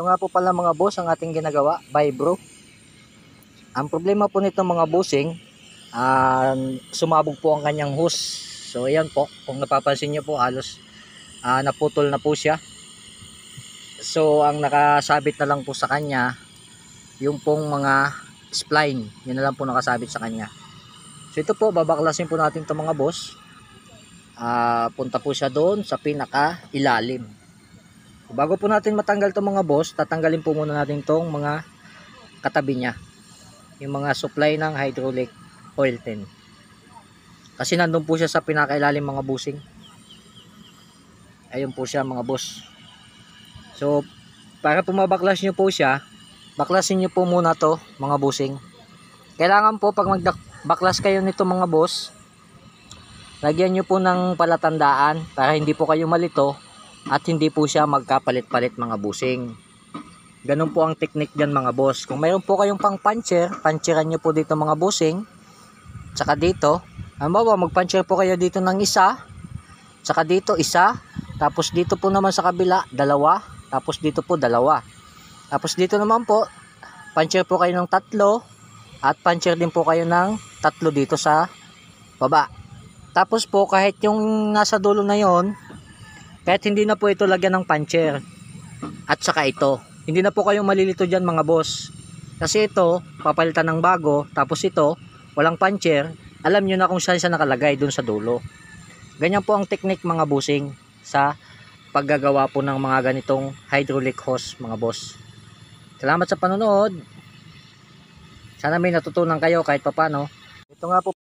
Ito nga po pala mga boss ang ating ginagawa, vibro. Ang problema po nito mga bossing, sumabog po ang kanyang hose. So ayan po, kung napapansin niyo po halos naputol na po siya. So ang nakasabit na lang po sa kanya yung pong mga spline, yun na lang po nakasabit sa kanya. So ito po, babaklasin po natin ito mga boss. Punta po siya doon sa pinaka ilalim. Bago po natin matanggal itong mga boss, tatanggalin po muna natin itong mga katabi niya, yung mga supply ng hydraulic oil tin, kasi nandun po siya sa pinakailalim mga bossing. Ayun po siya mga boss. So para po mabaklas nyo po siya, baklasin nyo po muna to mga bossing. Kailangan po pag magbaklas kayo nito mga boss, lagyan nyo po ng palatandaan para hindi po kayo malito at hindi po siya magkapalit-palit mga bossing. Ganun po ang technique dyan mga boss. Kung mayroon po kayong pang puncher, puncheran nyo po dito mga bossing. Tsaka dito, halimbawa mag-puncher po kayo dito ng isa, tsaka dito isa, tapos dito po naman sa kabila dalawa, tapos dito po dalawa, tapos dito naman po puncher po kayo ng tatlo, at puncher din po kayo ng tatlo dito sa baba. Tapos po kahit yung nasa dulo na yon, kahit hindi na po ito lagyan ng puncher, at saka ito, hindi na po kayong malilito dyan mga boss, kasi ito papalitan ng bago, tapos ito walang puncher, alam nyo na kung saan siya nakalagay, dun sa dulo. Ganyan po ang technique mga bossing sa paggagawa po ng mga ganitong hydraulic hose mga boss. Salamat sa panonood, sana may natutunan kayo kahit papano. Ito nga po